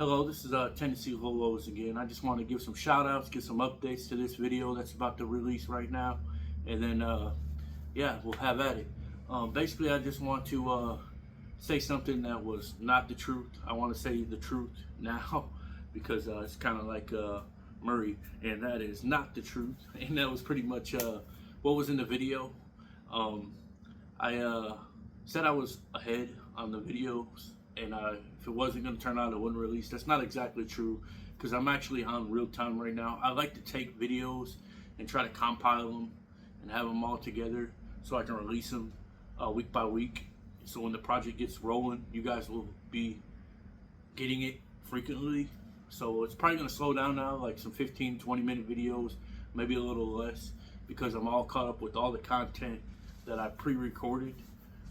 Hello, this is Tennessee Lolos again. I just want to give some shout outs, get some updates to this video that's about to release right now, and then yeah, we'll have at it. Basically, I just want to say something that was not the truth. I want to say the truth now because it's kind of like Murray, and that is not the truth. And that was pretty much what was in the video. I said I was ahead on the videos, and if it wasn't going to turn out, it wouldn't release. That's not exactly true because I'm actually on real time right now. I like to take videos and try to compile them and have them all together so I can release them week by week. So when the project gets rolling, you guys will be getting it frequently. So it's probably going to slow down now, like some 15-20 minute videos, maybe a little less, because I'm all caught up with all the content that I pre-recorded.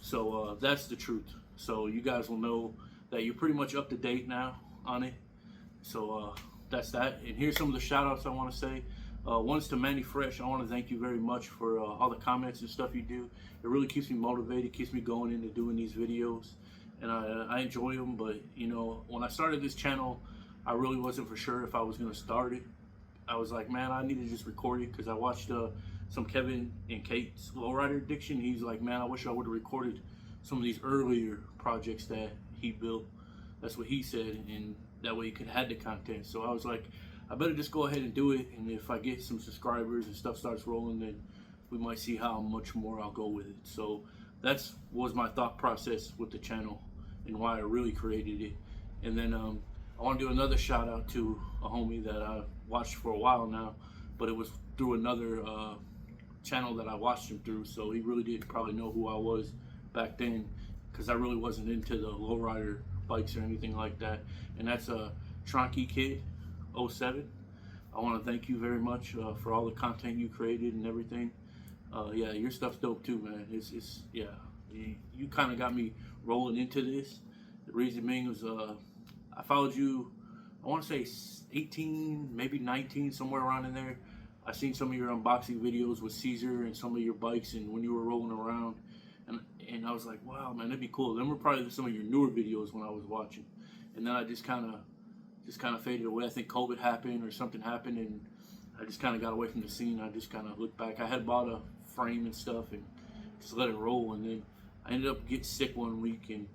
So that's the truth. So you guys will know that you're pretty much up to date now on it. So that's that. And here's some of the shout outs I want to say. One's to mannyfresh. I want to thank you very much for all the comments and stuff you do. It really keeps me motivated, keeps me going into doing these videos, and I enjoy them. But you know, when I started this channel, I really wasn't for sure if I was going to start it. I was like, man, I need to just record it, because I watched some Kevin and Kate's Lowrider addiction. He's like, man, I wish I would have recorded some of these earlier projects that he built. That's what he said, and that way he could have the content. So I was like, I better just go ahead and do it, and if I get some subscribers and stuff starts rolling, then we might see how much more I'll go with it. So that's was my thought process with the channel and why I really created it. And then I want to do another shout out to a homie that I watched for a while now, but it was through another channel that I watched him through, so he really didn't probably know who I was back then, because I really wasn't into the lowrider bikes or anything like that. And that's a Tronky Kid 07. I want to thank you very much for all the content you created and everything. Yeah, your stuff's dope too, man. It's yeah, you kind of got me rolling into this. The reason being was I followed you, I want to say 18, maybe 19, somewhere around in there. I seen some of your unboxing videos with Caesar and some of your bikes, and when you were rolling around, and I was like, wow, man, that'd be cool. Them were probably some of your newer videos when I was watching, and then I just kind of faded away. I think COVID happened or something happened, and I just kind of got away from the scene. I just kind of looked back. I had bought a frame and stuff and just let it roll, and then I ended up getting sick one week, and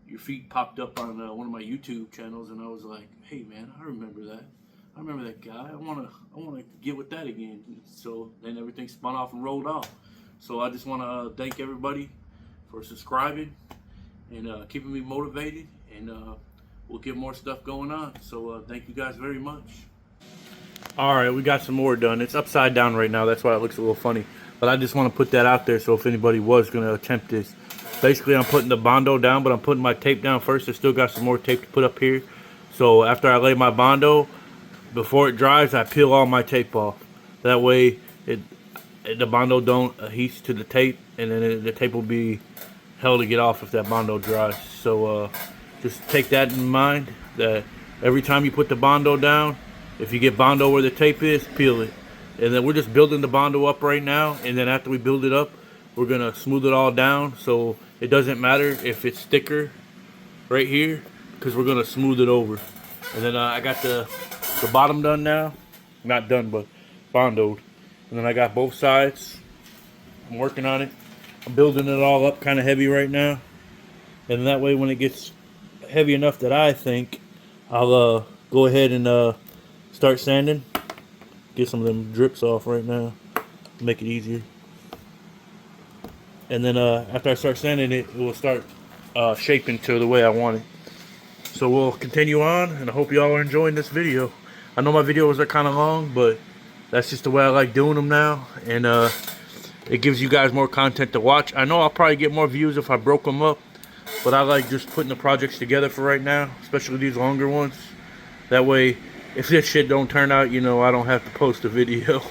your feet popped up on one of my YouTube channels, and I was like, hey man, I remember that. I remember that guy. I wanna get with that again. So then everything spun off and rolled off. So I just want to thank everybody for subscribing and keeping me motivated, and we'll get more stuff going on. So thank you guys very much. All right, we got some more done. It's upside down right now. That's why it looks a little funny. But I just want to put that out there, so if anybody was going to attempt this. Basically, I'm putting the bondo down, but I'm putting my tape down first. I still got some more tape to put up here. So after I lay my bondo, before it dries, I peel all my tape off. That way, the bondo don't adhere to the tape, and then the tape will be hell to get off if that bondo dries. So just take that in mind, that every time you put the bondo down, if you get bondo where the tape is, peel it. And then we're just building the bondo up right now, and then after we build it up, we're gonna smooth it all down, so it doesn't matter if it's thicker right here, because we're gonna smooth it over. And then I got the bottom done now, not done, but bondoed. And then I got both sides. I'm working on it. I'm building it all up kind of heavy right now, and that way when it gets heavy enough that I think, I'll go ahead and start sanding. Get some of them drips off right now, make it easier. And then after I start sanding it, it will start shaping to the way I want it. So we'll continue on, and I hope y'all are enjoying this video. I know my videos are kind of long, but that's just the way I like doing them now, and it gives you guys more content to watch. I know I'll probably get more views if I broke them up, but I like just putting the projects together for right now, especially these longer ones. That way, if this shit don't turn out, you know, I don't have to post a video.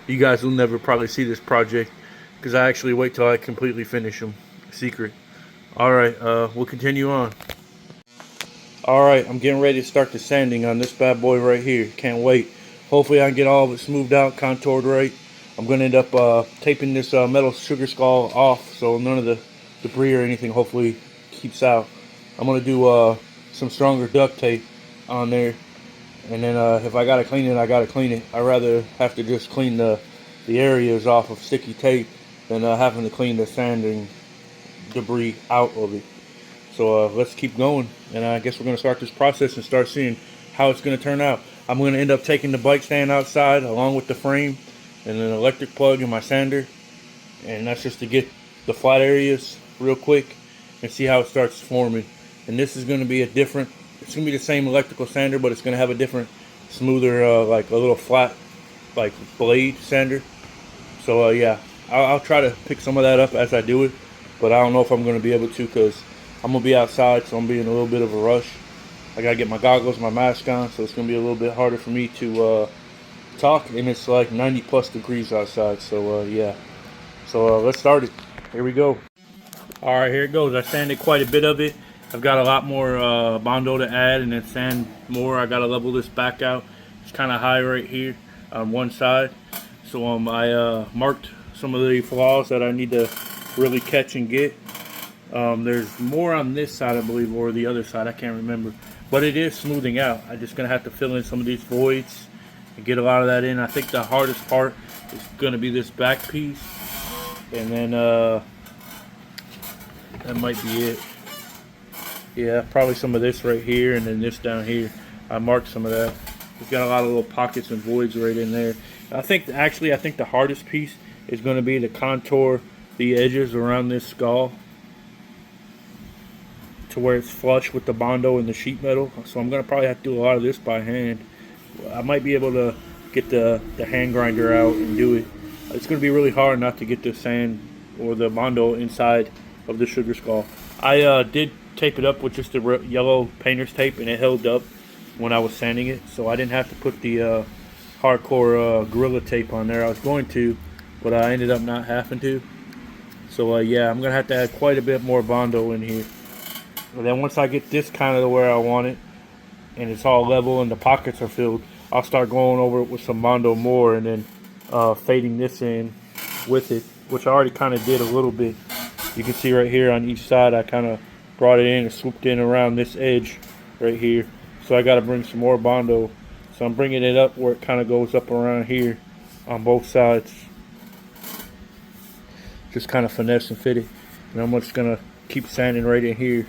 You guys will never probably see this project, because I actually wait till I completely finish them. Secret. Alright, we'll continue on. Alright, I'm getting ready to start the sanding on this bad boy right here. Can't wait. Hopefully I can get all of it smoothed out, contoured right. I'm going to end up taping this metal sugar skull off, so none of the debris or anything hopefully keeps out. I'm going to do some stronger duct tape on there. And then if I gotta clean it, I gotta clean it. I'd rather have to just clean the areas off of sticky tape than having to clean the sanding debris out of it. So let's keep going, and I guess we're gonna start this process and start seeing how it's gonna turn out. I'm gonna end up taking the bike stand outside along with the frame and an electric plug in my sander, and that's just to get the flat areas real quick and see how it starts forming. And this is gonna be it's gonna be the same electrical sander, but it's gonna have a different, smoother, like a little flat, like blade sander. So yeah, I'll try to pick some of that up as I do it, but I don't know if I'm gonna be able to because I'm gonna be outside, so I'm being a little bit of a rush. I gotta get my goggles, my mask on, so it's gonna be a little bit harder for me to talk, and it's like 90 plus degrees outside. So yeah, so let's start it. Here we go. All right, here it goes. I sanded quite a bit of it. I've got a lot more bondo to add and then sand more. I gotta level this back out. It's kind of high right here on one side. So I marked some of the flaws that I need to really catch and get. There's more on this side, I believe, or the other side, I can't remember. But it is smoothing out. I'm just gonna have to fill in some of these voids and get a lot of that in. I think the hardest part is gonna be this back piece. And then that might be it. Yeah, probably some of this right here and then this down here. I marked some of that. We've got a lot of little pockets and voids right in there. I think the hardest piece is going to be to contour the edges around this skull to where it's flush with the bondo and the sheet metal. So I'm going to probably have to do a lot of this by hand. I might be able to get the hand grinder out and do it. It's going to be really hard not to get the sand or the bondo inside of the sugar skull. I did tape it up with just the yellow painter's tape, and it held up when I was sanding it, so I didn't have to put the hardcore Gorilla tape on there. I was going to, but I ended up not having to. So yeah, I'm gonna have to add quite a bit more bondo in here. And then once I get this kind of where I want it, and it's all level and the pockets are filled, I'll start going over it with some bondo more, and then fading this in with it, which I already kind of did a little bit. You can see right here on each side, I kind of brought it in and swooped in around this edge right here. So I got to bring some more bondo. So I'm bringing it up where it kind of goes up around here on both sides. Just kind of finesse and fit it. And I'm just going to keep sanding right in here.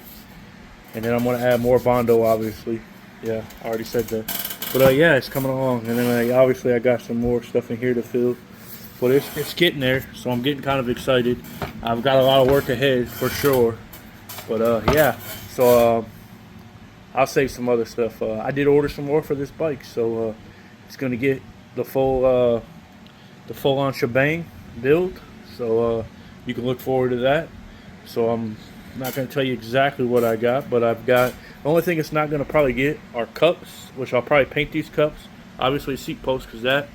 And then I'm going to add more bondo, obviously. Yeah, I already said that. But yeah, it's coming along. And then obviously I got some more stuff in here to fill. But it's getting there. So I'm getting kind of excited. I've got a lot of work ahead for sure. But yeah, so I'll save some other stuff. I did order some more for this bike, so it's gonna get the full on shebang build. So you can look forward to that. So I'm not gonna tell you exactly what I got, but I've got, the only thing it's not gonna probably get are cups, which I'll probably paint these cups. Obviously seat posts, because that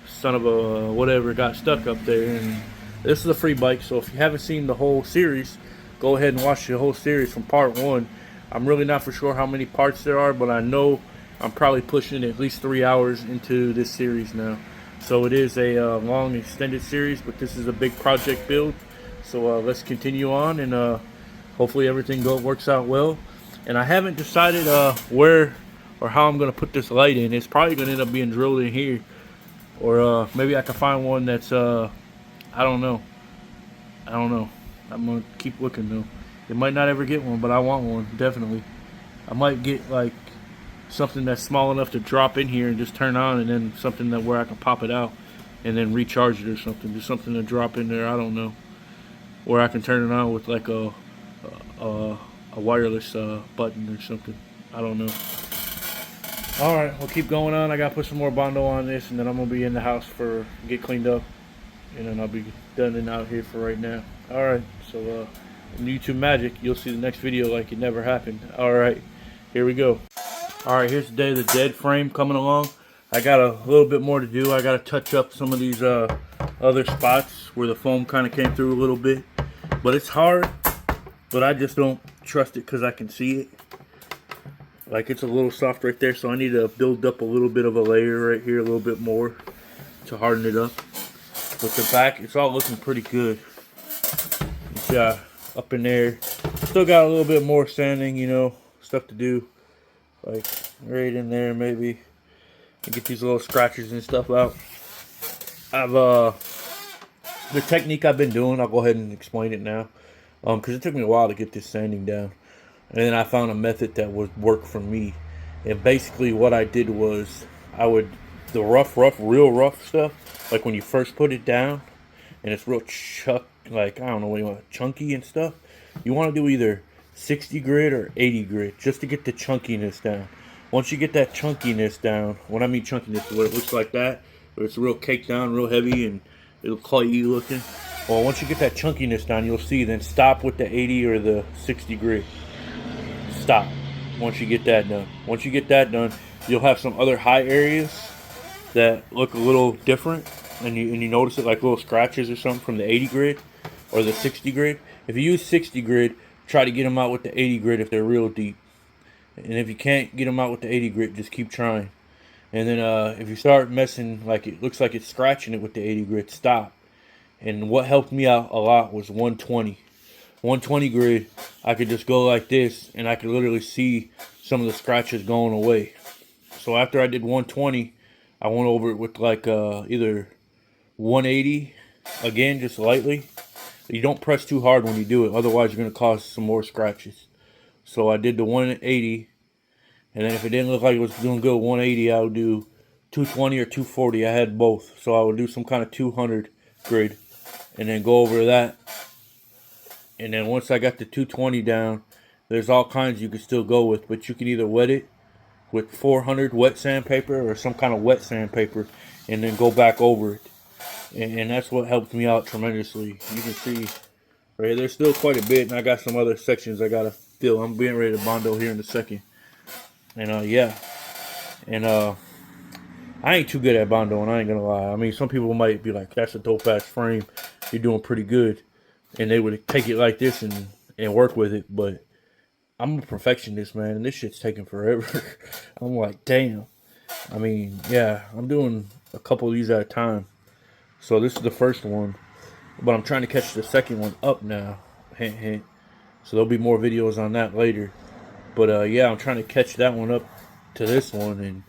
son of a whatever got stuck up there. And this is a free bike, so if you haven't seen the whole series, go ahead and watch the whole series from part 1. I'm really not for sure how many parts there are, but I know I'm probably pushing at least 3 hours into this series now. So it is a long extended series, but this is a big project build. So let's continue on, and hopefully everything works out well. And I haven't decided where or how I'm going to put this light in. It's probably going to end up being drilled in here. Or maybe I can find one that's, I don't know. I'm going to keep looking though. It might not ever get one, but I want one, definitely. I might get like something that's small enough to drop in here and just turn on, and then something that where I can pop it out and then recharge it or something. Just something to drop in there, I don't know. Where I can turn it on with like a wireless button or something. I don't know. Alright, we'll keep going on. I got to put some more bondo on this, and then I'm going to be in the house for get cleaned up. And then I'll be done and out here for right now. Alright, so in YouTube magic, you'll see the next video like it never happened. Alright, here we go. Alright, here's the Day of the Dead frame coming along. I got a little bit more to do. I got to touch up some of these other spots where the foam kind of came through a little bit. But it's hard, but I just don't trust it because I can see it. Like, it's a little soft right there, so I need to build up a little bit of a layer right here, a little bit more to harden it up. With the back, it's all looking pretty good. Yeah, up in there. Still got a little bit more sanding, you know, stuff to do. Like, right in there maybe. And get these little scratches and stuff out. I've the technique I've been doing, I'll go ahead and explain it now. Because it took me a while to get this sanding down. And then I found a method that would work for me. And basically what I did was I would, the real rough stuff, like when you first put it down and it's real like, I don't know what you want, chunky and stuff. You want to do either 60 grit or 80 grit just to get the chunkiness down. Once you get that chunkiness down, when I mean chunkiness, what it looks like that, where it's real caked down, real heavy, and it'll clayey looking. Well, once you get that chunkiness down, you'll see, then stop with the 80 or the 60 grit. Stop once you get that done. Once you get that done, you'll have some other high areas that look a little different, and you notice it like little scratches or something from the 80 grit or the 60 grit. If you use 60 grit, try to get them out with the 80 grit if they're real deep. And if you can't get them out with the 80 grit, just keep trying. And then if you start messing, like it looks like it's scratching it with the 80 grit, stop. And what helped me out a lot was 120. 120 grit, I could just go like this, and I could literally see some of the scratches going away. So after I did 120, I went over it with like either 180, again, just lightly. You don't press too hard when you do it, otherwise you're going to cause some more scratches. So I did the 180, and then if it didn't look like it was doing good 180, I would do 220 or 240. I had both. So I would do some kind of 200 grit, and then go over that. And then once I got the 220 down, there's all kinds you can still go with, but you can either wet it with 400 wet sandpaper or some kind of wet sandpaper, and then go back over it. And that's what helped me out tremendously. You can see right here, there's still quite a bit, and I got some other sections I gotta fill. I'm getting ready to bondo here in a second. And yeah, and I ain't too good at bondo, and I ain't gonna lie. I mean, some people might be like, "That's a dope ass frame. You're doing pretty good," and they would take it like this and work with it. But I'm a perfectionist, man, and this shit's taking forever. I'm like, damn. I mean, yeah, I'm doing a couple of these at a time. So this is the first one, but I'm trying to catch the second one up now. Hint, hint. So there'll be more videos on that later. But yeah, I'm trying to catch that one up to this one, and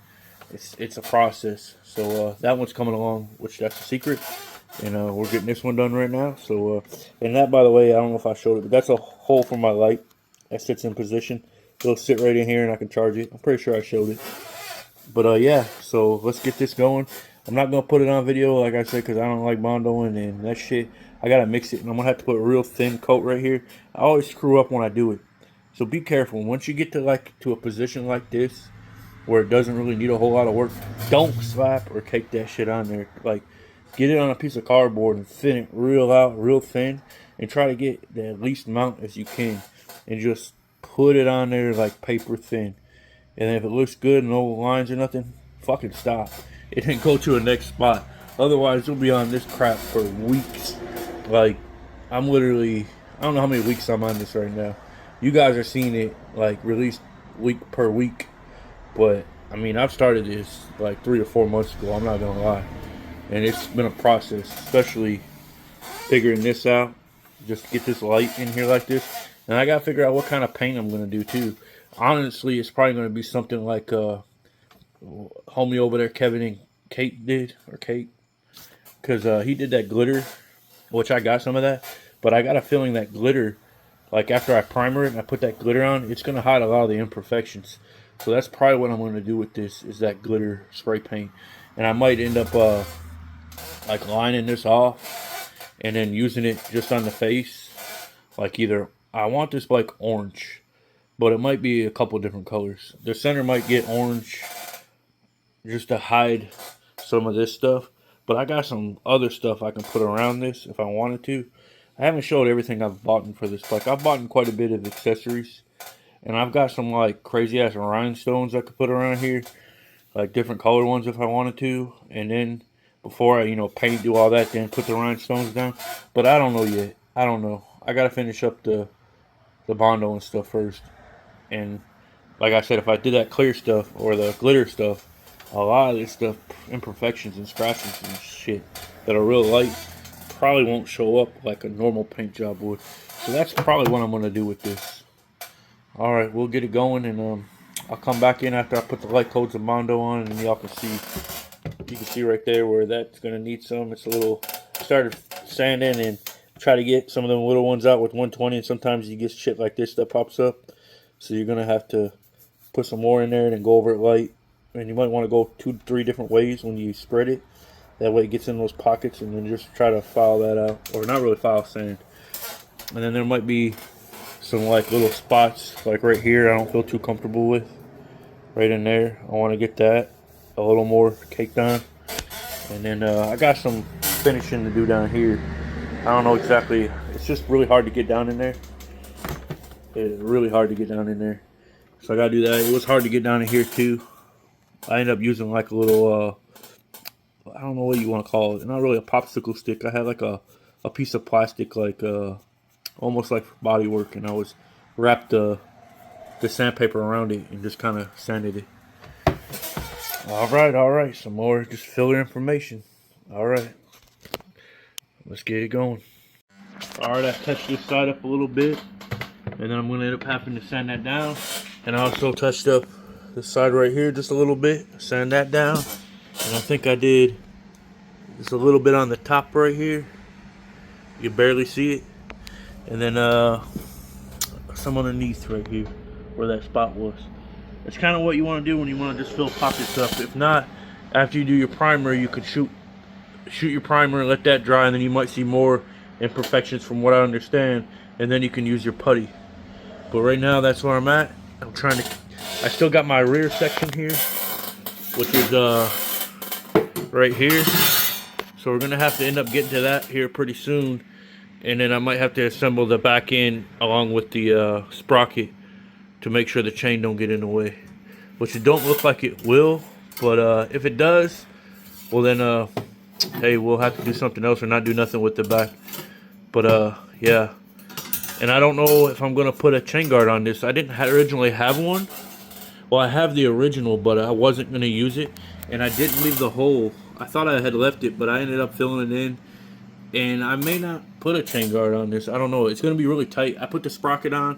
it's a process. So that one's coming along, which that's a secret. And we're getting this one done right now. So and that, by the way, I don't know if I showed it, but that's a hole for my light that sits in position. It'll sit right in here, and I can charge it. I'm pretty sure I showed it. But yeah, so let's get this going. I'm not gonna put it on video, like I said, because I don't like bondoing and that shit. I gotta mix it, and I'm gonna have to put a real thin coat right here. I always screw up when I do it, so be careful. Once you get to a position like this, where it doesn't really need a whole lot of work, don't slap or cake that shit on there. Like, get it on a piece of cardboard and thin it real thin, and try to get the least amount as you can, and just put it on there like paper thin. And then if it looks good, no lines or nothing, fucking stop. It didn't go to a next spot. Otherwise, you'll be on this crap for weeks. Like, I'm literally, I don't know how many weeks I'm on this right now. You guys are seeing it, like, released week per week. But, I mean, I've started this, like, 3 or 4 months ago. I'm not going to lie. And it's been a process, especially figuring this out. Just to get this light in here like this. And I got to figure out what kind of paint I'm going to do, too. Honestly, it's probably going to be something like homie over there, Kevin and Kate did, or Kate, because he did that glitter, which I got some of that, but I got a feeling that glitter, like after I primer it and I put that glitter on, it's going to hide a lot of the imperfections. So that's probably what I'm going to do with this, is that glitter spray paint. And I might end up like lining this off and then using it just on the face. Like either, I want this like orange, but it might be a couple different colors. The center might get orange just to hide some of this stuff. But I got some other stuff I can put around this if I wanted to. I haven't showed everything I've bought for this. Like, I've bought quite a bit of accessories. And I've got some, like, crazy-ass rhinestones I could put around here. Like, different color ones if I wanted to. And then, before I, paint, do all that, then put the rhinestones down. But I don't know yet. I don't know. I got to finish up the bondo and stuff first. And, like I said, if I did that clear stuff or the glitter stuff, a lot of this stuff, imperfections and scratches and shit that are real light, probably won't show up like a normal paint job would. So that's probably what I'm going to do with this. Alright, we'll get it going, and I'll come back in after I put the light codes of bondo on, and y'all can see. You can see right there where that's gonna need some. It's a little. Started sanding and try to get some of them little ones out with 120, and sometimes you get shit like this that pops up. So you're gonna have to put some more in there and then go over it light. And you might want to go 2-3 different ways when you spread it. That way it gets in those pockets, and then just try to file that out, or not really file, sand. And then there might be some like little spots like right here I don't feel too comfortable with. Right in there, I want to get that a little more caked on. And then I got some finishing to do down here. I don't know exactly. It's just really hard to get down in there. It's really hard to get down in there. So I gotta do that. It was hard to get down in here too. I ended up using like a little, I don't know what you want to call it. Not really a popsicle stick. I had like a piece of plastic, like almost like body work, and I was wrapped the sandpaper around it and just kind of sanded it. All right. Some more just filler information. All right. Let's get it going. All right, I touched this side up a little bit, and then I'm going to end up having to sand that down. And I also touched up this side right here just a little bit, sand that down. And I think I did just a little bit on the top right here. You can barely see it. And then some underneath right here where that spot was. It's kind of what you want to do when you want to just fill pockets up. If not, after you do your primer, you could shoot your primer and let that dry, and then you might see more imperfections from what I understand, and then you can use your putty. But right now, that's where I'm at. I still got my rear section here, which is right here. So we're gonna have to end up getting to that here pretty soon, and then I might have to assemble the back end along with the sprocket to make sure the chain don't get in the way, which it don't look like it will. But if it does, well then hey, we'll have to do something else or not do nothing with the back. But yeah, and I don't know if I'm gonna put a chain guard on this. I didn't originally have one. Well, I have the original, but I wasn't gonna use it, and I didn't leave the hole. I thought I had left it, but I ended up filling it in, and I may not put a chain guard on this. I don't know. It's gonna be really tight. I put the sprocket on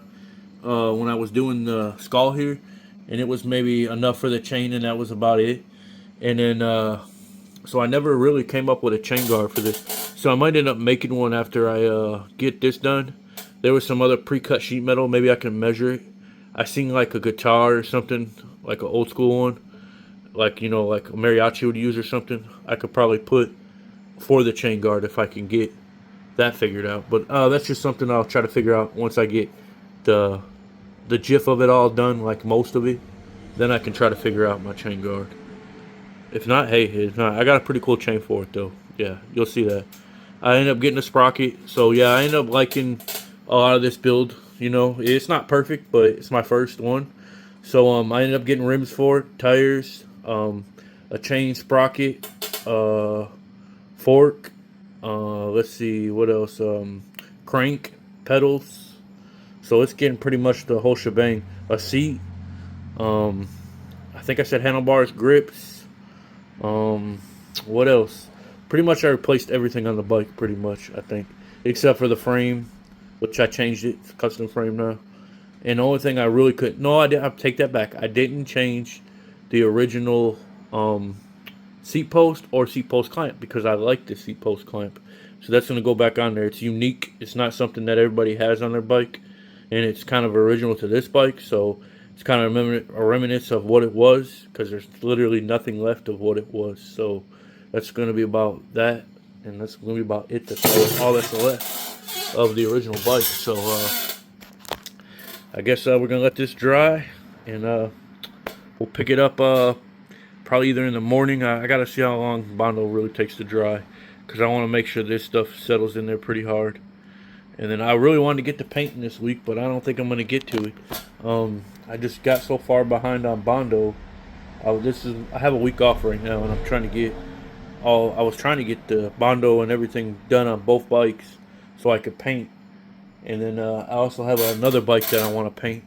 when I was doing the skull here, and it was maybe enough for the chain, and that was about it. And then so I never really came up with a chain guard for this, so I might end up making one after I get this done. There was some other pre-cut sheet metal. Maybe I can measure it. I seen like a guitar or something, like an old school one, like, you know, like a mariachi would use or something. I could probably put for the chain guard if I can get that figured out. But that's just something I'll try to figure out once I get the gif of it all done, like most of it. Then I can try to figure out my chain guard. If not, hey, it's not. I got a pretty cool chain for it though. Yeah, you'll see that. I ended up getting a sprocket. So yeah, I ended up liking a lot of this build. You know, it's not perfect, but it's my first one. So I ended up getting rims for it, tires, a chain sprocket, fork, let's see what else, crank, pedals. So it's getting pretty much the whole shebang. A seat, I think I said handlebars, grips, what else? Pretty much I replaced everything on the bike, pretty much, I think, except for the frame, which I changed it, it's custom frame now. And the only thing I really could, no, I didn't, I'll take that back. I didn't change the original seat post or seat post clamp because I like the seat post clamp. So that's going to go back on there. It's unique. It's not something that everybody has on their bike. And it's kind of original to this bike. So it's kind of a reminiscence of what it was, because there's literally nothing left of what it was. So that's going to be about that. And that's going to be about it. That's all that's left of the original bike. So I guess we're going to let this dry. And we'll pick it up probably either in the morning. I got to see how long bondo really takes to dry, because I want to make sure this stuff settles in there pretty hard. And then I really wanted to get to painting this week, but I don't think I'm going to get to it. I just got so far behind on bondo. I have a week off right now, and I'm trying to get I was trying to get the bondo and everything done on both bikes so I could paint. And then I also have another bike that I want to paint.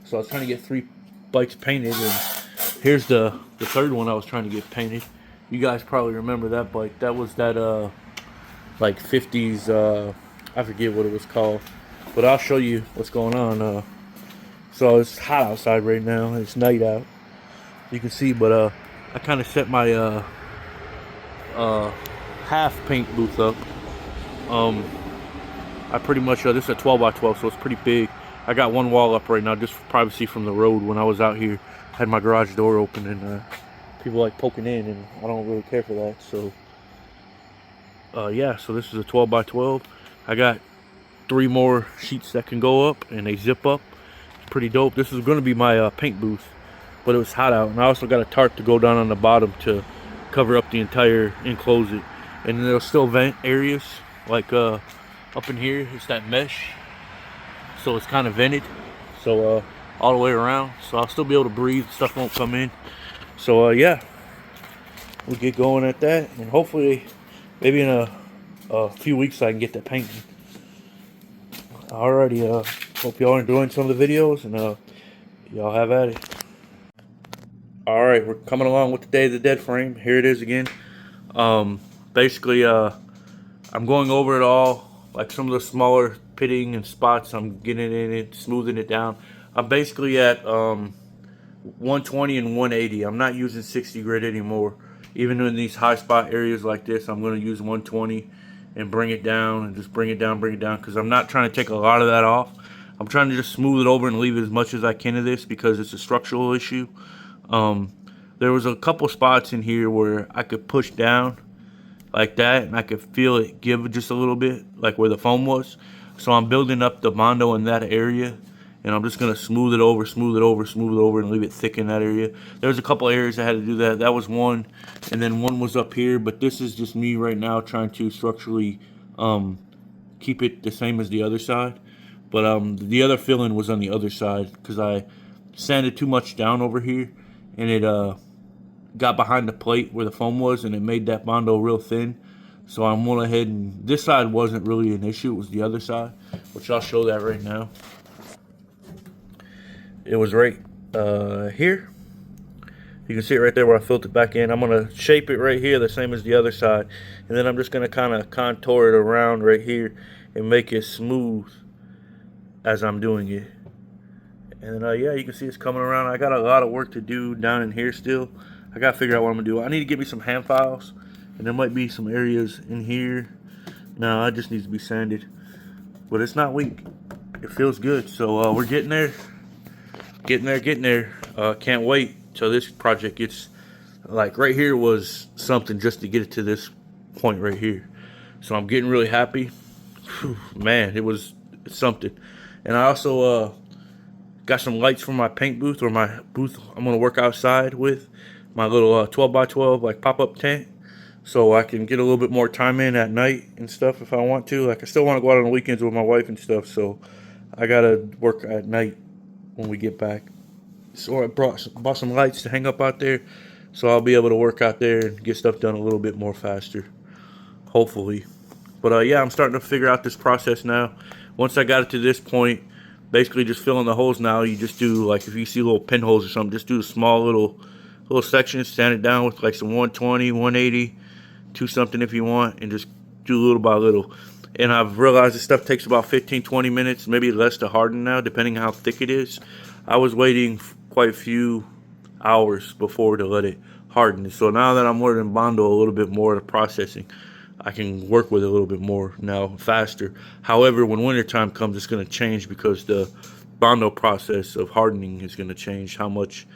So I was trying to get 3 bikes painted, and here's the third one I was trying to get painted. You guys probably remember that bike. That was that like 50s, I forget what it was called, but I'll show you what's going on. So it's hot outside right now. It's night out. You can see, but I kind of set my uh, half paint booth up. I pretty much this is a 12 by 12, so it's pretty big. I got one wall up right now just for privacy from the road. When I was out here, I had my garage door open and people like poking in, and I don't really care for that. So yeah, so this is a 12 by 12. I got 3 more sheets that can go up and they zip up. It's pretty dope. This is going to be my paint booth, but it was hot out, and I also got a tarp to go down on the bottom to cover up the entire enclose it. And there'll still vent areas like up in here. It's that mesh, so it's kind of vented, so all the way around, so I'll still be able to breathe. Stuff won't come in. So yeah, we'll get going at that, and hopefully maybe in a few weeks I can get that painting. Alrighty, hope y'all are enjoying some of the videos, and y'all have at it. Alright, we're coming along with the Day of the Dead frame. Here it is again. Basically, I'm going over it all, like some of the smaller pitting and spots. I'm getting in it, smoothing it down. I'm basically at 120 and 180. I'm not using 60 grit anymore. Even in these high spot areas like this, I'm going to use 120 and bring it down, and just bring it down, because I'm not trying to take a lot of that off. I'm trying to just smooth it over and leave as much as I can of this because it's a structural issue. There was a couple spots in here where I could push down like that, and I could feel it give just a little bit, like where the foam was. So I'm building up the bondo in that area, and I'm just gonna smooth it over, and leave it thick in that area. There's a couple areas I had to do that. That was one, and then one was up here. But this is just me right now trying to structurally keep it the same as the other side. But the other filling was on the other side because I sanded too much down over here, and it got behind the plate where the foam was, and it made that bondo real thin. So I went ahead, and this side wasn't really an issue. It was the other side, which I'll show that right now. It was right here. You can see it right there where I filled it back in. I'm going to shape it right here the same as the other side. And then I'm just going to kind of contour it around right here and make it smooth as I'm doing it. And yeah, you can see it's coming around. I got a lot of work to do down in here still. I got to figure out what I'm going to do. I need to get me some hand files. And there might be some areas in here. No, it just needs to be sanded. But it's not weak. It feels good. So we're getting there. Getting there. Can't wait till this project gets, like, right here was something just to get it to this point right here. So I'm getting really happy. Whew, man, it's something. And I also got some lights from my paint booth, or my booth I'm gonna work outside with, my little 12 by 12 like pop-up tent, so I can get a little bit more time in at night and stuff if I want to. Like, I still want to go out on the weekends with my wife and stuff, so I gotta work at night when we get back. So I bought some lights to hang up out there, so I'll be able to work out there and get stuff done a little bit more faster, hopefully. But yeah, I'm starting to figure out this process now. Once I got it to this point, basically just filling the holes now. You just do, like, if you see little pinholes or something, just do small little sections, sand it down with like some 120, 180, 2 something if you want, and just do little by little. And I've realized this stuff takes about 15-20 minutes, maybe less, to harden now, depending on how thick it is. I was waiting quite a few hours before to let it harden. So now that I'm learning bondo a little bit more, the processing, I can work with it a little bit more now, faster. However, when wintertime comes, it's going to change because the bondo process of hardening is going to change. How much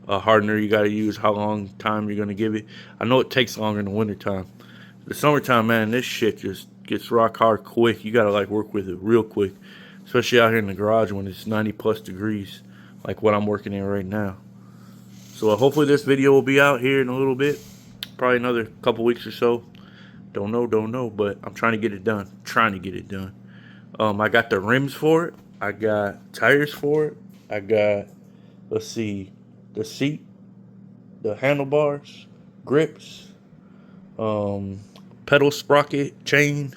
hardener you got to use, how long time you're going to give it. I know it takes longer in the wintertime. The summertime, man, this shit just gets rock hard quick. You got to, like, work with it real quick, especially out here in the garage when it's 90+ degrees, like what I'm working in right now. So hopefully this video will be out here in a little bit, probably another couple weeks or so. Don't know, but I'm trying to get it done. I got the rims for it. I got tires for it. I got, let's see, the seat, the handlebars, grips, pedal sprocket, chain.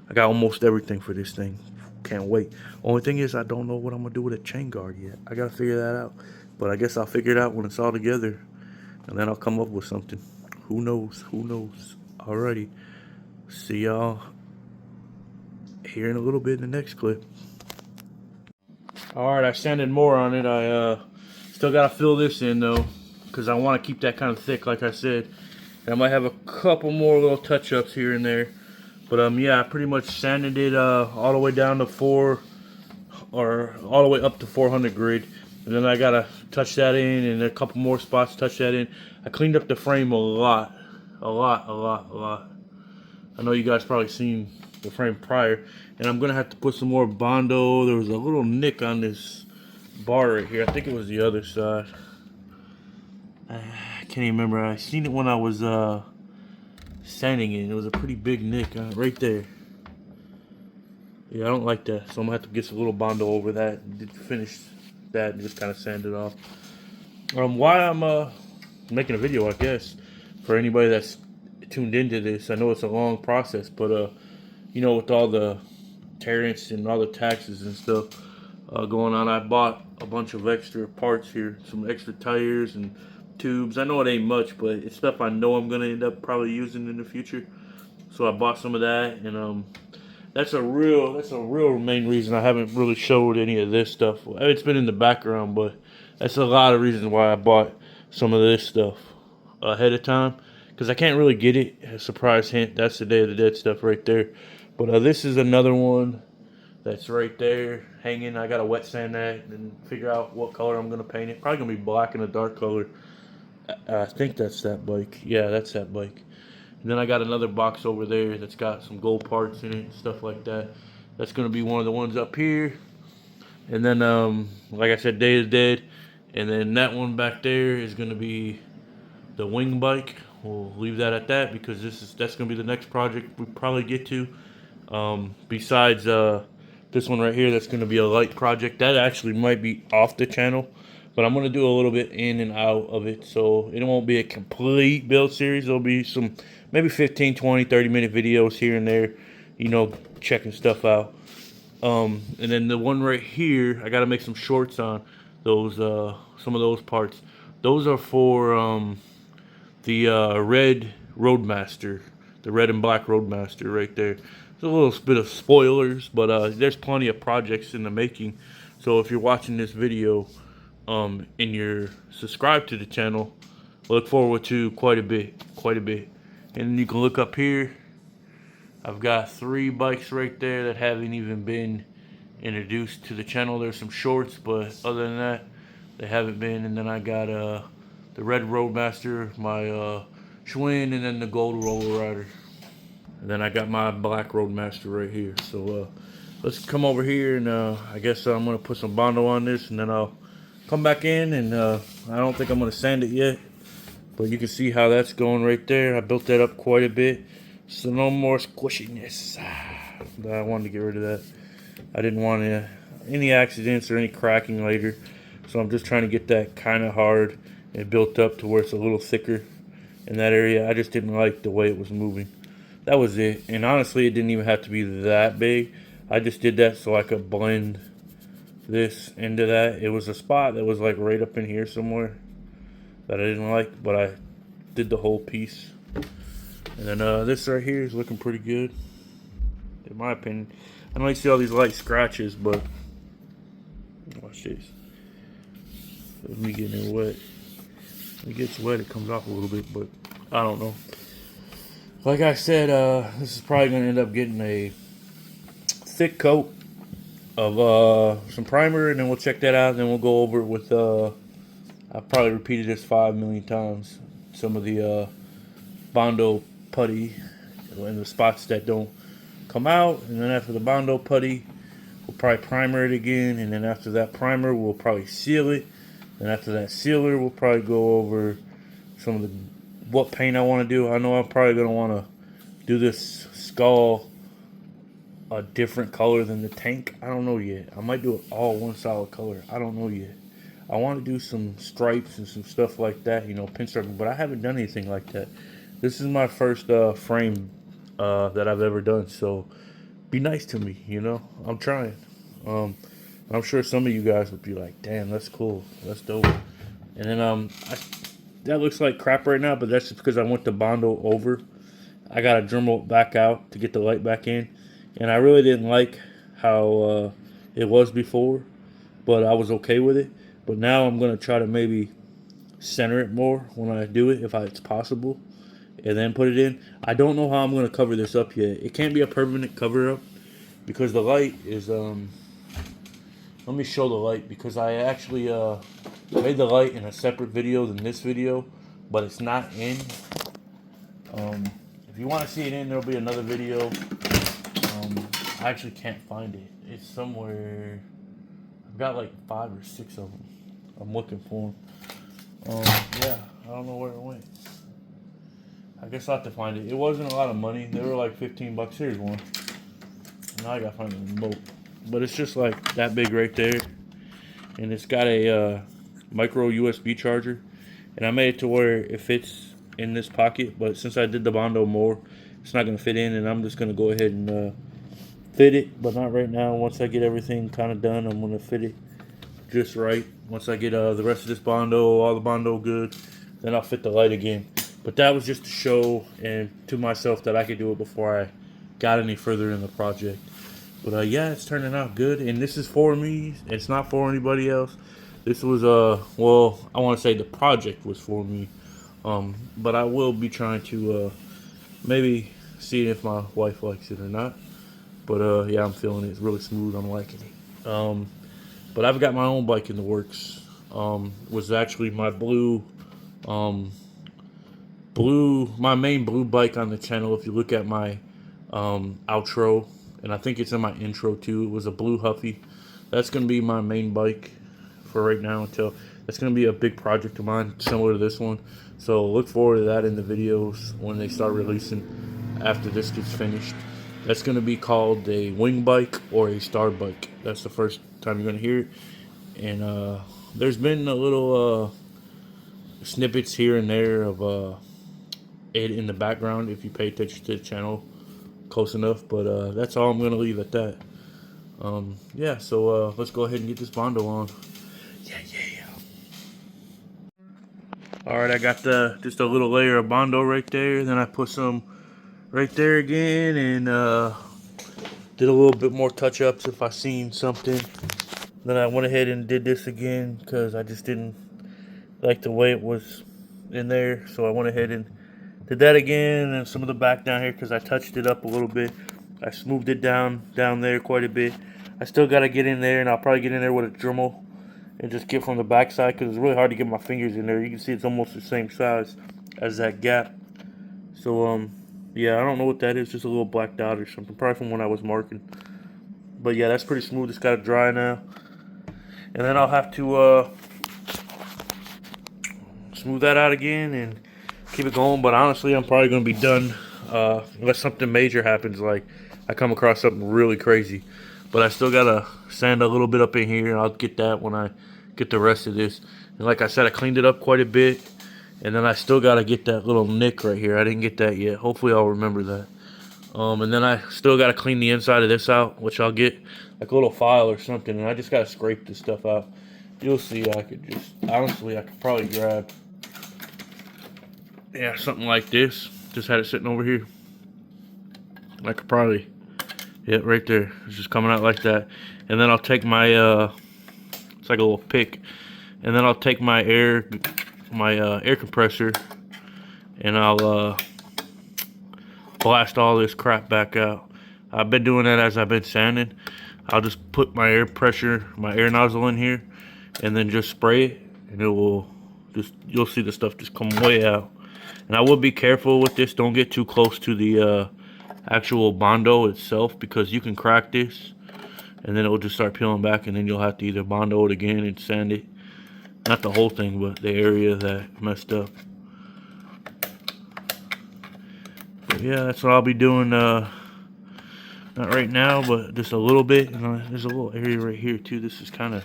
I got almost everything for this thing. Can't wait. Only thing is, I don't know what I'm gonna do with a chain guard yet. I gotta figure that out. But I guess I'll figure it out when it's all together, and then I'll come up with something. Who knows? Alrighty. See y'all here in a little bit in the next clip. Alright, I sanded more on it. I still gotta fill this in though, because I want to keep that kind of thick, like I said. And I might have a couple more little touch-ups here and there. But yeah, I pretty much sanded it all the way down to 4, or all the way up to 400 grit. And then I gotta touch that in, and a couple more spots, touch that in. I cleaned up the frame a lot. A lot. I know you guys probably seen the frame prior. And I'm gonna have to put some more bondo. There was a little nick on this bar right here. I think it was the other side. I can't even remember. I seen it when I was sanding it. It was a pretty big nick right there. Yeah, I don't like that, so I'm gonna have to get some little bondo over that, finish that, and just kind of sand it off. Why I'm making a video, I guess, for anybody that's tuned into this. I know it's a long process, but you know, with all the tariffs and all the taxes and stuff going on, I bought a bunch of extra parts here, some extra tires and tubes. I know it ain't much, but it's stuff I know I'm gonna end up probably using in the future. So I bought some of that, and that's a real main reason I haven't really showed any of this stuff. It's been in the background, but that's a lot of reasons why I bought some of this stuff ahead of time, because I can't really get it. A surprise hint, that's the Day of the Dead stuff right there. But this is another one that's right there hanging. I gotta wet sand that and figure out what color I'm gonna paint it. Probably gonna be black and a dark color. I think that's that bike. Yeah, that's that bike. And then I got another box over there that's got some gold parts in it, stuff like that. That's gonna be one of the ones up here. And then, like I said, Day is Dead. And then that one back there is gonna be the wing bike. We'll leave that at that, because that's gonna be the next project we probably get to. Besides this one right here, that's gonna be a light project. That actually might be off the channel, but I'm gonna do a little bit in and out of it, so it won't be a complete build series. There'll be some maybe 15, 20, 30-minute videos here and there, you know, checking stuff out. And then the one right here, I gotta make some shorts on those, some of those parts. Those are for the red Roadmaster, the red and black Roadmaster right there. There's a little bit of spoilers, but there's plenty of projects in the making. So if you're watching this video and you're subscribed to the channel, look forward to quite a bit. And you can look up here. I've got 3 bikes right there that haven't even been introduced to the channel. There's some shorts, but other than that, they haven't been. And then I got the red Roadmaster, my Schwinn, and then the gold Lowrider. And then I got my black Roadmaster right here. So let's come over here, and I guess I'm gonna put some bondo on this, and then I'll come back in, and I don't think I'm gonna sand it yet, but you can see how that's going right there. I built that up quite a bit, so no more squishiness. But I wanted to get rid of that. I didn't want any accidents or any cracking later, so I'm just trying to get that kind of hard and built up to where it's a little thicker in that area. I just didn't like the way it was moving. That was it. And honestly, it didn't even have to be that big. I just did that so I could blend this into that. It was a spot that was like right up in here somewhere that I didn't like, but I did the whole piece. And then this right here is looking pretty good, in my opinion. I know you see all these light scratches, but watch this. Let me get it wet. When it gets wet, it comes off a little bit, but I don't know. Like I said, this is probably going to end up getting a thick coat of some primer, and then we'll check that out, and then we'll go over it with, I've probably repeated this 5 million times, some of the bondo putty in the spots that don't come out. And then after the bondo putty, we'll probably primer it again, and then after that primer, we'll probably seal it. And after that sealer, we'll probably go over some of the what paint I want to do. I know I'm probably going to want to do this skull a different color than the tank. I don't know yet. I might do it all one solid color. I don't know yet. I want to do some stripes and some stuff like that, you know, pinstriping, but I haven't done anything like that. This is my first frame that I've ever done, so be nice to me, you know. I'm trying. I'm sure some of you guys would be like, damn, that's cool. That's dope. And then that looks like crap right now, but that's just because I went to bondo over. I got to Dremel back out to get the light back in. And I really didn't like how it was before. but I was okay with it. But now I'm gonna try to maybe center it more when I do it, if it's possible, and then put it in. I don't know how I'm gonna cover this up yet. It can't be a permanent cover up because the light is let me show the light, because I actually made the light in a separate video than this video, but it's not in. Um, if you want to see it in, there'll be another video. I actually can't find it. It's somewhere. I've got like 5 or 6 of them. I'm looking for them. Yeah, I don't know where it went. I guess I'll have to find it. It wasn't a lot of money. They were like 15 bucks. Here's one. Now I gotta find the remote. But it's just like that big right there. And it's got a micro USB charger. And I made it to where it fits in this pocket. But since I did the bondo more, it's not gonna fit in. And I'm just gonna go ahead and fit it. But not right now. Once I get everything kind of done, I'm gonna fit it just right. Once I get the rest of this bondo, all the bondo good, then I'll fit the light again. But that was just to show and to myself that I could do it before I got any further in the project. But yeah, it's turning out good, and this is for me. It's not for anybody else. This was well, I want to say the project was for me. But I will be trying to maybe see if my wife likes it or not. But yeah, I'm feeling it. It's really smooth. I'm liking it. But I've got my own bike in the works. Was actually my my main blue bike on the channel. If you look at my outro, and I think it's in my intro too, it was a blue Huffy. That's gonna be my main bike for right now. Until that's gonna be a big project of mine, similar to this one. So look forward to that in the videos when they start releasing after this gets finished. That's gonna be called a wing bike or a star bike. That's the first time you're gonna hear it. And there's been a little snippets here and there of it in the background if you pay attention to the channel close enough. But that's all I'm gonna leave at that. Yeah, so let's go ahead and get this bondo on. Yeah. All right, I got just a little layer of bondo right there. Then I put some right there again, and did a little bit more touch-ups if I seen something. Then I went ahead and did this again because I just didn't like the way it was in there. So I went ahead and did that again, and some of the back down here because I touched it up a little bit. I smoothed it down there quite a bit. I still got to get in there, and I'll probably get in there with a Dremel and just get from the back side because it's really hard to get my fingers in there. You can see it's almost the same size as that gap. So yeah, I don't know what that is, just a little black dot or something, probably from when I was marking. But yeah, that's pretty smooth. It's got to dry now, and then I'll have to smooth that out again and keep it going. But honestly, I'm probably going to be done unless something major happens, like I come across something really crazy. But I still got to sand a little bit up in here. I'll get that when I get the rest of this. And like I said, I cleaned it up quite a bit. And then I still got to get that little nick right here. I didn't get that yet. Hopefully I'll remember that. And then I still got to clean the inside of this out, which I'll get like a little file or something. And I just got to scrape this stuff out. You'll see. I could just, honestly, I could probably grab, yeah, something like this. Just had it sitting over here. I could probably, yeah, right there. It's just coming out like that. And then I'll take my, it's like a little pick. And then I'll take my air compressor, and I'll blast all this crap back out. I've been doing that as I've been sanding. I'll just put my air nozzle in here, and then just spray it, and it will just, you'll see the stuff just come way out. And I will be careful with this. Don't get too close to the actual bondo itself, because you can crack this, and then it will just start peeling back, and then you'll have to either bondo it again and sand it. Not the whole thing, but the area that messed up. But yeah, that's what I'll be doing. Not right now, but just a little bit. And there's a little area right here too. This is kind of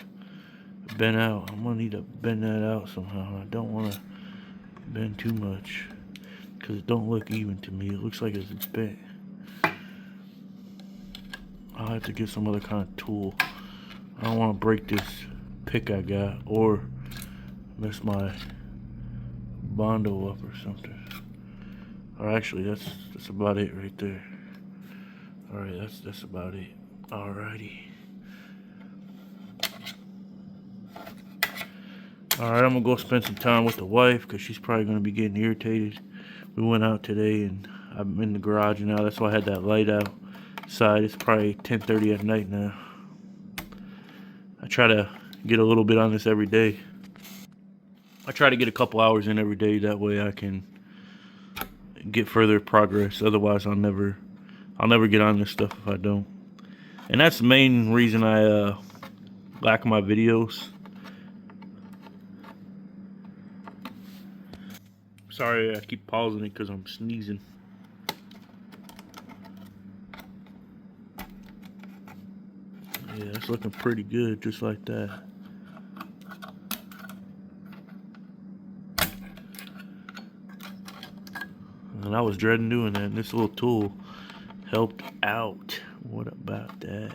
bent out. I'm gonna need to bend that out somehow. I don't want to bend too much because it don't look even to me. It looks like it's bent. I'll have to get some other kind of tool. I don't want to break this pick I got or mess my bondo up or something. Or actually, that's about it right there. All right, that's about it. Alrighty. Alright, I'm gonna go spend some time with the wife because she's probably gonna be getting irritated. We went out today and I'm in the garage now. That's why I had that light outside. It's probably 10:30 at night now. I try to get a little bit on this every day. I try to get a couple hours in every day. That way I can get further progress. Otherwise, I'll never get on this stuff if I don't. And that's the main reason I lack my videos. Sorry, I keep pausing it because I'm sneezing. Yeah, it's looking pretty good, just like that. And I was dreading doing that, and this little tool helped out. What about that?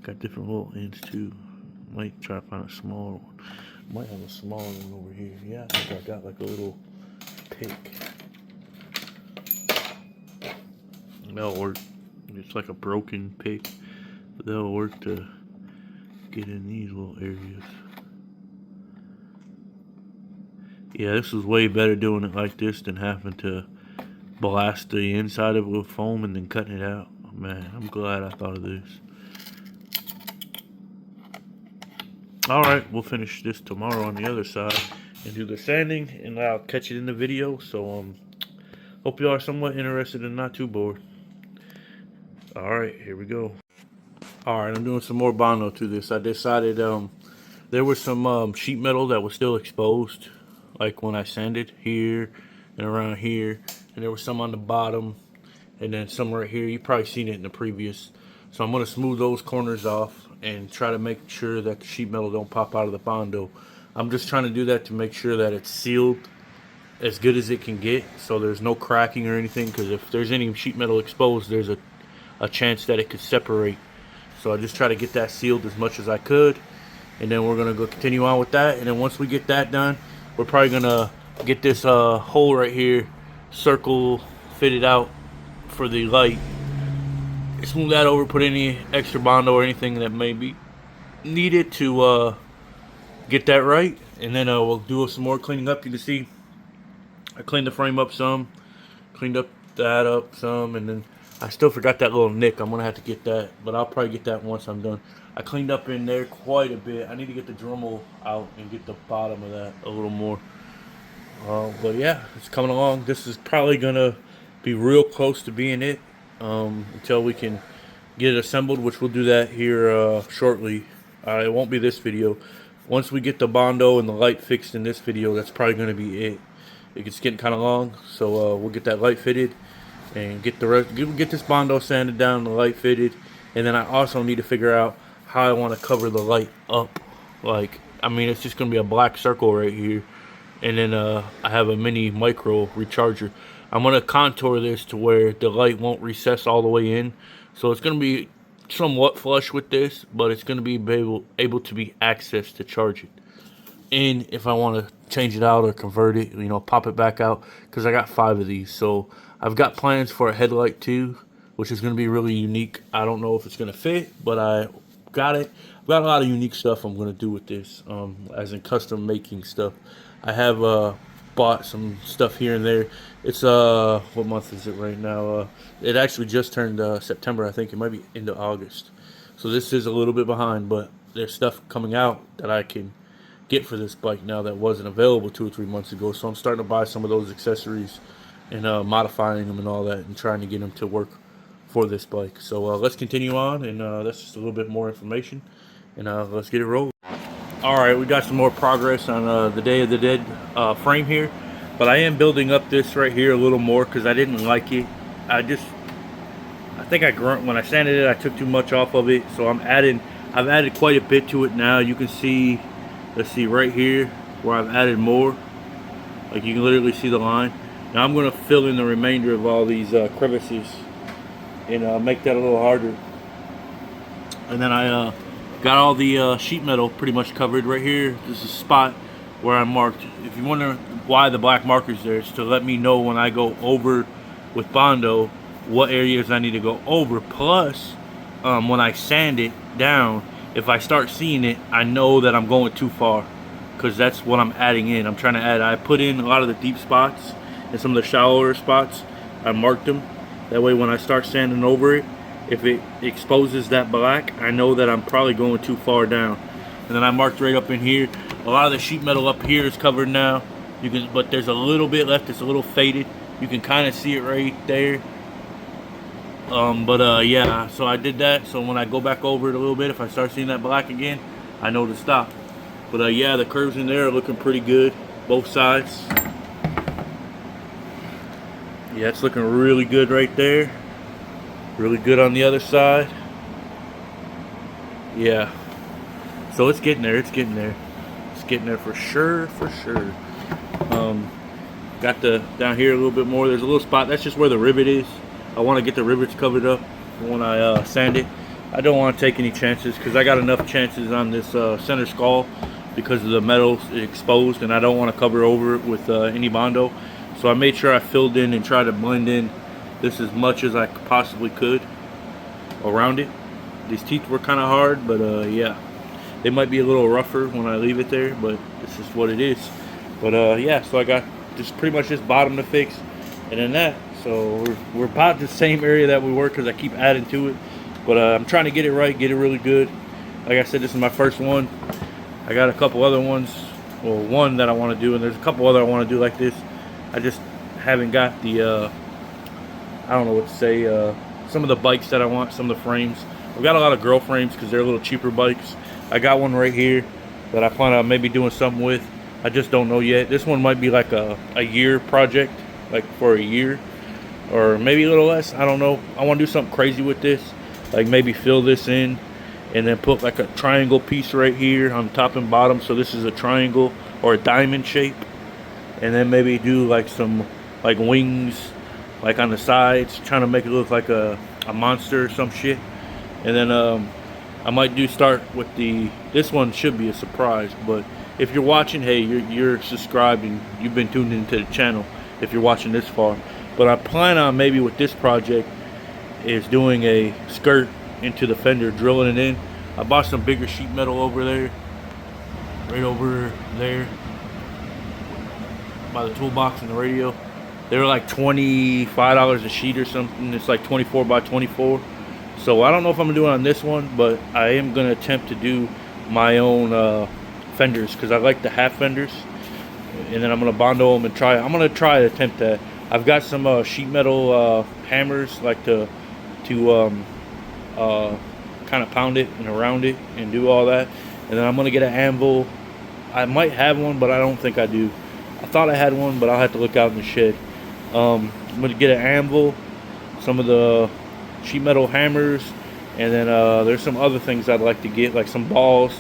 Got different little ends too. Might try to find a smaller one. Might have a smaller one over here. Yeah, I think I got like a little pick. That'll work. It's like a broken pick, but that'll work to get in these little areas. Yeah, this is way better doing it like this than having to blast the inside of it with foam and then cutting it out. Man, I'm glad I thought of this. Alright, we'll finish this tomorrow on the other side and do the sanding, and I'll catch it in the video. So hope you are somewhat interested and not too bored. Alright, here we go. Alright, I'm doing some more bondo to this. I decided there was some sheet metal that was still exposed, like when I sanded here and around here, and there was some on the bottom and then some right here. You probably seen it in the previous. So I'm going to smooth those corners off and try to make sure that the sheet metal don't pop out of the bondo. I'm just trying to do that to make sure that it's sealed as good as it can get, so there's no cracking or anything, because if there's any sheet metal exposed, there's a chance that it could separate. So I just try to get that sealed as much as I could, and then we're going to go continue on with that. And then once we get that done, we're probably going to get this hole right here circle fitted out for the light. Smooth that over, put any extra bondo or anything that may be needed to get that right, and then we'll do some more cleaning up. You can see I cleaned the frame up some, cleaned up that up some, and then I still forgot that little nick. I'm gonna have to get that, but I'll probably get that once I'm done. I cleaned up in there quite a bit. I need to get the Dremel out and get the bottom of that a little more. But yeah, it's coming along. This is probably gonna be real close to being it until we can get it assembled, which we'll do that here shortly. It won't be this video. Once we get the bondo and the light fixed in this video, that's probably going to be it. It's getting kind of long, so we'll get that light fitted and get the rest. Get this bondo sanded down, the light fitted, and then I also need to figure out how I want to cover the light up. Like, I mean, it's just going to be a black circle right here, and then I have a mini micro recharger. I'm going to contour this to where the light won't recess all the way in, so it's going to be somewhat flush with this, but it's going to be able to be accessed to charge it. And if I want to change it out or convert it, you know, pop it back out, because I got 5 of these. So I've got plans for a headlight too, which is going to be really unique. I don't know if it's going to fit, but I got it. I've got a lot of unique stuff I'm going to do with this, as in custom making stuff. I have bought some stuff here and there. It's what month is it right now? It actually just turned September. I think it might be into August, so this is a little bit behind, but there's stuff coming out that I can get for this bike now that wasn't available 2 or 3 months ago. So I'm starting to buy some of those accessories and modifying them and all that, and trying to get them to work for this bike. So let's continue on, and that's just a little bit more information, and let's get it rolling. Alright, we got some more progress on the Day of the Dead frame here, but I am building up this right here a little more because I didn't like it. I think when I sanded it, I took too much off of it, so I've added quite a bit to it now. You can see, let's see right here where I've added more. Like, you can literally see the line. Now I'm going to fill in the remainder of all these crevices and make that a little harder. And then I got all the sheet metal pretty much covered right here. This is a spot where I marked. If you wonder why the black marker's there, it's to let me know when I go over with bondo what areas I need to go over. Plus, when I sand it down, if I start seeing it, I know that I'm going too far. because that's what I'm adding in. I'm trying to add, I put in a lot of the deep spots and some of the shallower spots. I marked them. That way when I start sanding over it, if it exposes that black, I know that I'm probably going too far down. And then I marked right up in here. A lot of the sheet metal up here is covered now. You can, but there's a little bit left. It's a little faded. You can kind of see it right there. Yeah, so I did that. So when I go back over it a little bit, if I start seeing that black again, I know to stop. But yeah, the curves in there are looking pretty good, both sides. Yeah, it's looking really good right there. Really good on the other side. Yeah. So it's getting there, it's getting there. It's getting there for sure, for sure. Got the down here a little bit more. There's a little spot. That's just where the rivet is. I want to get the rivets covered up when I sand it. I don't want to take any chances because I got enough chances on this center skull because of the metal exposed, and I don't want to cover over it with any bondo. So I made sure I filled in and tried to blend in this as much as I possibly could around it. These teeth were kind of hard, but yeah, they might be a little rougher when I leave it there, but this is what it is. But yeah, so I got just pretty much this bottom to fix, and then that. So we're about the same area that we were because I keep adding to it. But I'm trying to get it right, get it really good. Like I said, this is my first one. I got a couple other ones. Well, one that I want to do, and there's a couple other I want to do like this. I just haven't got the, I don't know what to say, some of the bikes that I want, some of the frames. I've got a lot of girl frames because they're a little cheaper bikes. I got one right here that I plan on maybe doing something with. I just don't know yet. This one might be like a year project, like for a year. Or maybe a little less, I don't know. I want to do something crazy with this, like maybe fill this in and then put like a triangle piece right here on top and bottom, so this is a triangle or a diamond shape, and then maybe do like some like wings like on the sides, trying to make it look like a monster or some shit. And then I might start with this one should be a surprise, but if you're watching, hey, you're subscribed and you've been tuned into the channel if you're watching this far. But I plan on maybe with this project is doing a skirt into the fender, drilling it in. I bought some bigger sheet metal over there, right over there by the toolbox and the radio. They were like $25 a sheet or something. It's like 24 by 24. So I don't know if I'm gonna do it on this one, but I am gonna attempt to do my own fenders because I like the half fenders, and then I'm gonna bondo them and try. I'm gonna try to attempt that. I've got some sheet metal hammers, like to kind of pound it and around it and do all that. And then I'm gonna get an anvil. I might have one, but I don't think I do. I thought I had one, but I'll have to look out in the shed. I'm gonna get an anvil, some of the sheet metal hammers, and then there's some other things I'd like to get, like some balls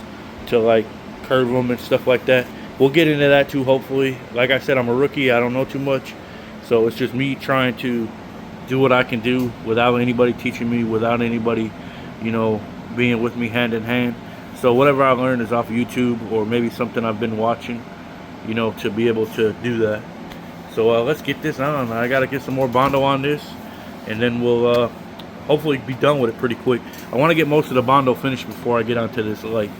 to like curve them and stuff like that. We'll get into that too, hopefully. Like I said, I'm a rookie. I don't know too much. So it's just me trying to do what I can do without anybody teaching me, without anybody, you know, being with me hand in hand. So whatever I learned is off YouTube or maybe something I've been watching, you know, to be able to do that. So let's get this on. I got to get some more bondo on this, and then we'll hopefully be done with it pretty quick. I want to get most of the bondo finished before I get onto this light.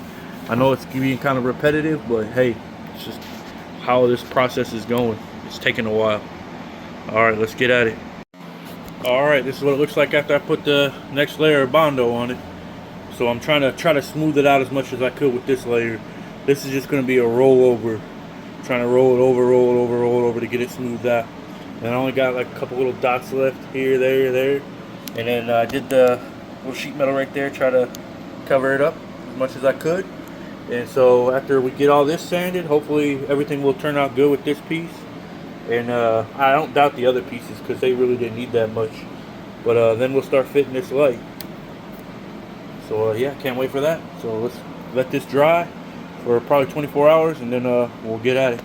I know it's being kind of repetitive, but hey, it's just how this process is going. It's taking a while. All right, let's get at it. All right, this is what it looks like after I put the next layer of bondo on it. So I'm trying to smooth it out as much as I could with this layer. This is just going to be a rollover. Trying to roll it over to get it smoothed out. And I only got like a couple little dots left here, there. And then I did the little sheet metal right there, try to cover it up as much as I could. And so after we get all this sanded, hopefully everything will turn out good with this piece. And I don't doubt the other pieces because they really didn't need that much. But then we'll start fitting this light. So yeah, can't wait for that. So let's let this dry for probably 24 hours, and then we'll get at it.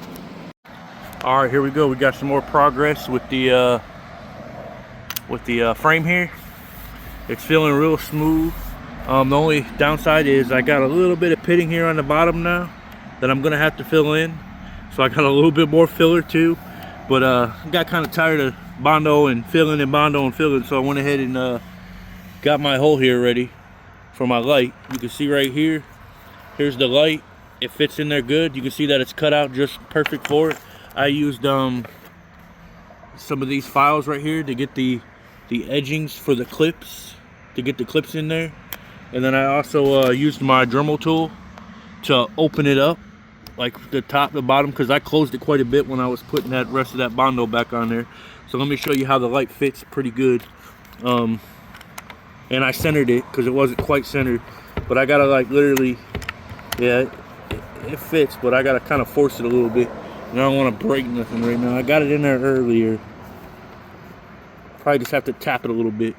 All right, here we go. We got some more progress with the frame here. It's feeling real smooth. The only downside is I got a little bit of pitting here on the bottom now that I'm gonna have to fill in. So I got a little bit more filler too. But I got kind of tired of bondo and filling and bondo and filling, so I went ahead and got my hole here ready for my light. You can see right here, here's the light, it fits in there good. You can see that it's cut out just perfect for it. I used some of these files right here to get the edgings for the clips, to get the clips in there. And then I also used my Dremel tool to open it up, like the top, the bottom, because I closed it quite a bit when I was putting that rest of that bondo back on there. So let me show you how the light fits pretty good. And I centered it because it wasn't quite centered, but I gotta like literally, yeah, it fits, but I gotta kind of force it a little bit. And I don't want to break nothing right now. I got it in there earlier. Probably just have to tap it a little bit.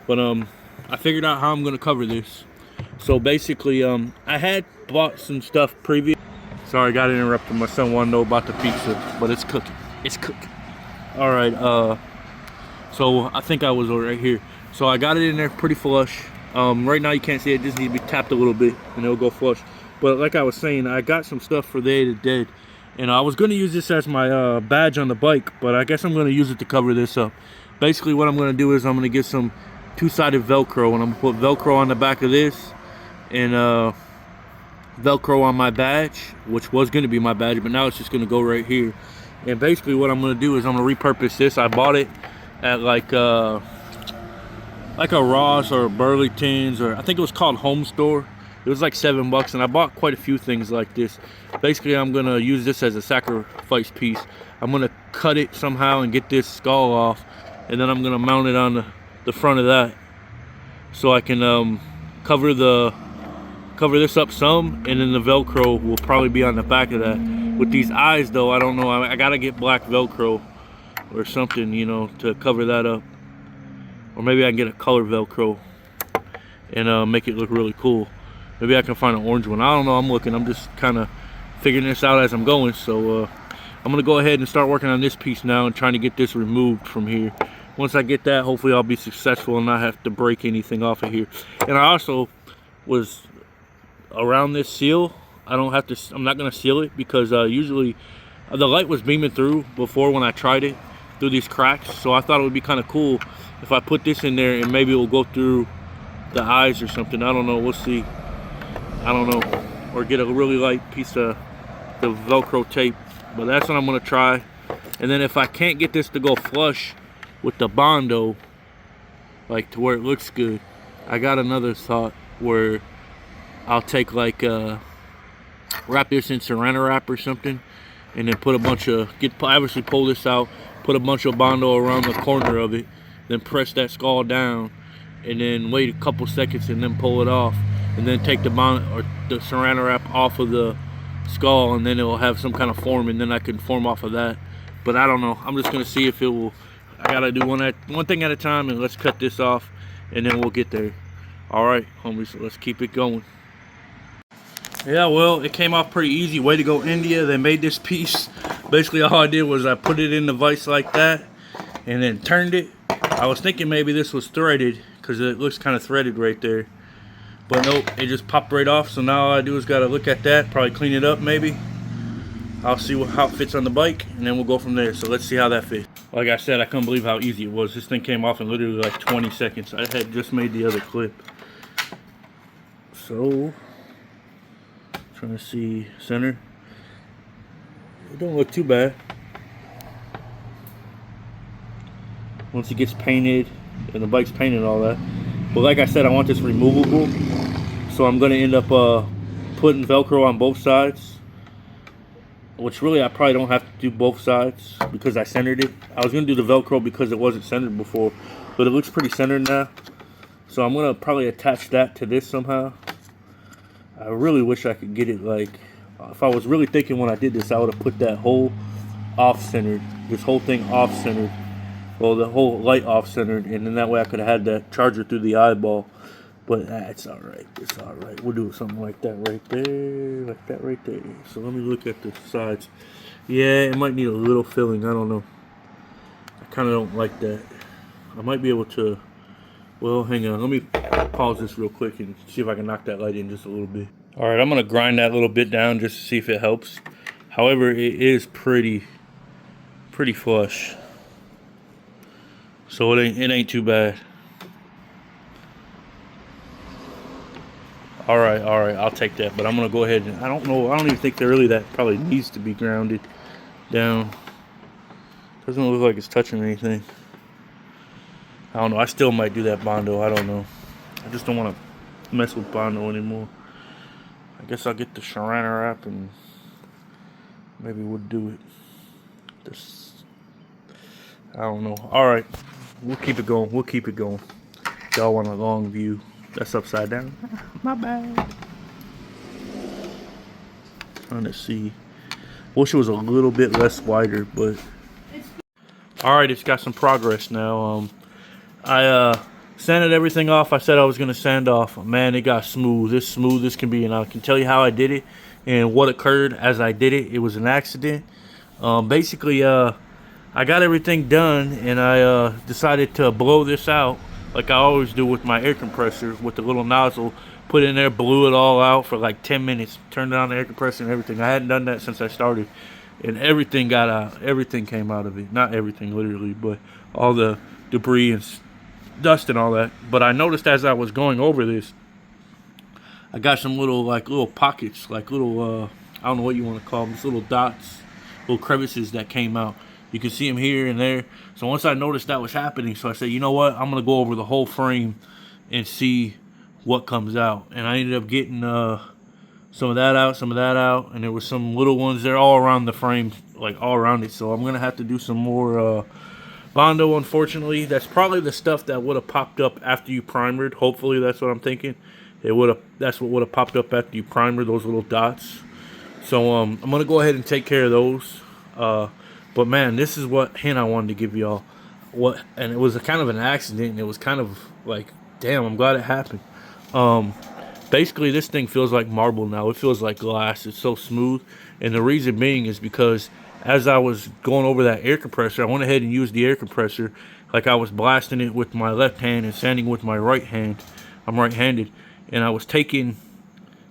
But I figured out how I'm gonna cover this. So basically, I had bought some stuff previous. Sorry, I got interrupted. My son wanted to know about the pizza, but it's cooking. It's cooking. All right. So I think I was right here. So I got it in there pretty flush. Right now you can't see it. It just needs to be tapped a little bit, and it'll go flush. But like I was saying, I got some stuff for Day of the Dead, and I was gonna use this as my badge on the bike, but I guess I'm gonna use it to cover this up. Basically, what I'm gonna do is I'm gonna get some two-sided Velcro, and I'm gonna put Velcro on the back of this, and Velcro on my badge, which was gonna be my badge, but now it's just gonna go right here. And basically, what I'm gonna do is I'm gonna repurpose this. I bought it at like a Ross or Burlington's, or I think it was called Home Store. It was like $7, and I bought quite a few things like this. Basically, I'm gonna use this as a sacrifice piece. I'm gonna cut it somehow and get this skull off, and then I'm gonna mount it on the front of that, so I can cover this up some, and then the Velcro will probably be on the back of that. With these eyes though, I don't know, I gotta get black Velcro or something, you know, to cover that up. Or maybe I can get a color Velcro and make it look really cool. Maybe I can find an orange one. I don't know, I'm looking. I'm just kind of figuring this out as I'm going. So I'm gonna go ahead and start working on this piece now and trying to get this removed from here. Once I get that, hopefully I'll be successful and not have to break anything off of here. And I also was around this seal. I'm not gonna seal it because usually the light was beaming through before when I tried it through these cracks. So I thought it would be kind of cool if I put this in there and maybe it will go through the eyes or something. I don't know, we'll see. I don't know. Or get a really light piece of the Velcro tape. But that's what I'm gonna try. And then if I can't get this to go flush with the bondo, like to where it looks good, I got another thought where I'll take like wrap this in saran wrap or something, and then put a bunch of, obviously pull this out, put a bunch of bondo around the corner of it, then press that skull down, and then wait a couple seconds and then pull it off, and then take the saran wrap off of the skull, and then it will have some kind of form, and then I can form off of that. But I don't know, I'm just gonna see if it will. I gotta do one thing at a time, and let's cut this off and then we'll get there. All right, homies, so let's keep it going. Yeah, well, it came off pretty easy. Way to go, India. They made this piece. Basically, all I did was I put it in the vise like that and then turned it. I was thinking maybe this was threaded because it looks kind of threaded right there. But nope, it just popped right off. So now all I do is got to look at that, probably clean it up maybe. I'll see how it fits on the bike, and then we'll go from there. So let's see how that fits. Like I said, I couldn't believe how easy it was. This thing came off in literally like 20 seconds. I had just made the other clip. So, trying to see center. It don't look too bad. Once it gets painted, and the bike's painted and all that. But like I said, I want this removable. So I'm gonna end up putting Velcro on both sides. Which really I probably don't have to do both sides because I centered it. I was going to do the Velcro because it wasn't centered before, but it looks pretty centered now. So I'm going to probably attach that to this somehow. I really wish I could get it like, if I was really thinking when I did this, I would have put that whole off-centered, this whole thing off-centered. Well, the whole light off-centered, and then that way I could have had that charger through the eyeball. But it's alright, it's alright. We'll do something like that right there, like that right there. So let me look at the sides. Yeah, it might need a little filling, I don't know. I kind of don't like that. I might be able to, well, hang on. Let me pause this real quick and see if I can knock that light in just a little bit. Alright, I'm going to grind that little bit down just to see if it helps. However, it is pretty flush. So it ain't too bad. All right, I'll take that. But I'm gonna go ahead and I don't know. I don't even think that really that probably needs to be grounded down. Doesn't look like it's touching anything. I don't know. I still might do that bondo. I don't know. I just don't want to mess with bondo anymore. I guess I'll get the Sharana wrap and maybe we'll do it. This, I don't know. All right, we'll keep it going. We'll keep it going. Y'all want a long view? That's upside down. My bad. Trying to see. Wish it was a little bit less wider, but all right, it's got some progress now. I sanded everything off. I said I was gonna sand off. Man, it got smooth. As smooth as can be, and I can tell you how I did it and what occurred as I did it. It was an accident. Basically, I got everything done, and I decided to blow this out like I always do with my air compressor with the little nozzle. Put it in there, blew it all out for like 10 minutes. Turned on the air compressor and everything. I hadn't done that since I started, and everything got out. Everything came out of it. Not everything, literally, but all the debris and dust and all that. But I noticed as I was going over this, I got some little pockets, like little I don't know what you want to call them, just little dots, little crevices that came out. You can see them here and there. So once I noticed that was happening, so I said, you know what, I'm gonna go over the whole frame and see what comes out. And I ended up getting some of that out, and there was some little ones there all around the frame, like all around it. So I'm gonna have to do some more bondo, unfortunately. That's probably the stuff that would have popped up after you primered. Hopefully that's what I'm thinking. That's what would have popped up after you primered, those little dots. So I'm gonna go ahead and take care of those. But man, this is what hint I wanted to give y'all. And it was a kind of an accident, and it was kind of like, damn, I'm glad it happened. Basically this thing feels like marble now. It feels like glass. It's so smooth. And the reason being is because as I was going over that air compressor, I went ahead and used the air compressor like I was blasting it with my left hand and sanding with my right hand. I'm right-handed, and I was taking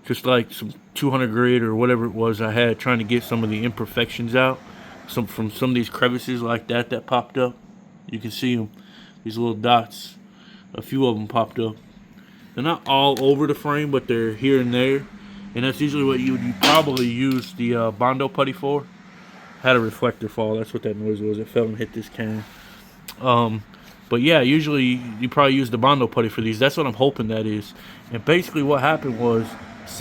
just like some 200 grit or whatever it was I had, trying to get some of the imperfections out, from some of these crevices like that popped up. You can see them, these little dots. A few of them popped up. They're not all over the frame, but they're here and there, and that's usually what you probably use the bondo putty for. Had a reflector fall. That's what that noise was. It fell and hit this can. But yeah, usually you probably use the bondo putty for these. That's what I'm hoping that is. And basically what happened was,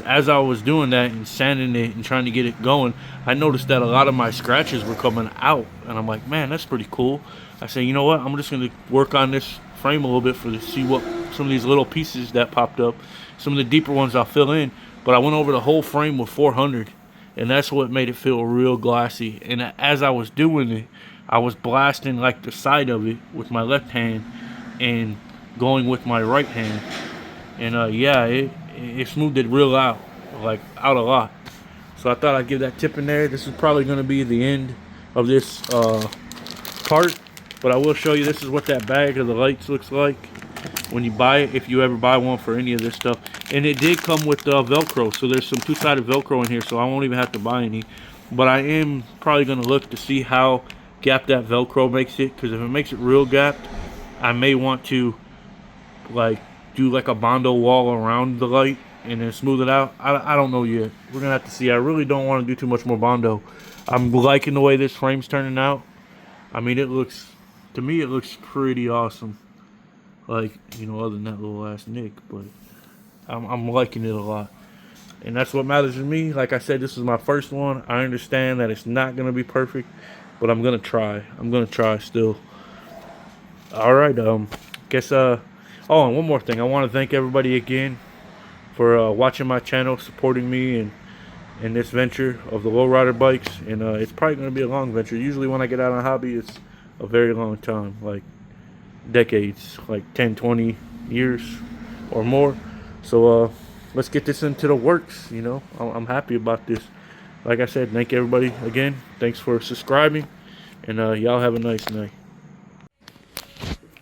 as I was doing that and sanding it and trying to get it going, I noticed that a lot of my scratches were coming out. And I'm like, man, that's pretty cool. I said, you know what? I'm just going to work on this frame a little bit to see what some of these little pieces that popped up. Some of the deeper ones I'll fill in. But I went over the whole frame with 400. And that's what made it feel real glassy. And as I was doing it, I was blasting like the side of it with my left hand and going with my right hand. And yeah, it smoothed it real out, like out a lot. So I thought I'd give that tip in there. This is probably going to be the end of this part. But I will show you, this is what that bag of the lights looks like when you buy it, if you ever buy one for any of this stuff. And it did come with Velcro, so there's some two-sided Velcro in here, so I won't even have to buy any. But I am probably going to look to see how gapped that Velcro makes it, because if it makes it real gapped, I may want to like do like a bondo wall around the light and then smooth it out. I don't know yet. We're gonna have to see. I really don't want to do too much more bondo. I'm liking the way this frame's turning out. I mean, to me it looks pretty awesome. Like, you know, other than that little ass nick, but I'm liking it a lot. And that's what matters to me. Like I said, this is my first one. I understand that it's not gonna be perfect, but I'm gonna try. I'm gonna try still. All right. Guess. Oh, and one more thing. I want to thank everybody again for watching my channel, supporting me in this venture of the Lowrider bikes. And it's probably gonna be a long venture. Usually when I get out on a hobby, it's a very long time, like decades, like 10, 20 years or more. So let's get this into the works. You know, I'm happy about this. Like I said, thank everybody again. Thanks for subscribing, and y'all have a nice night.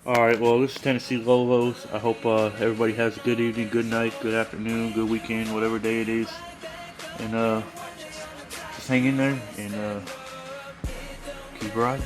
Alright, well, this is Tennessee Lolos. I hope everybody has a good evening, good night, good afternoon, good weekend, whatever day it is. And just hang in there and keep riding.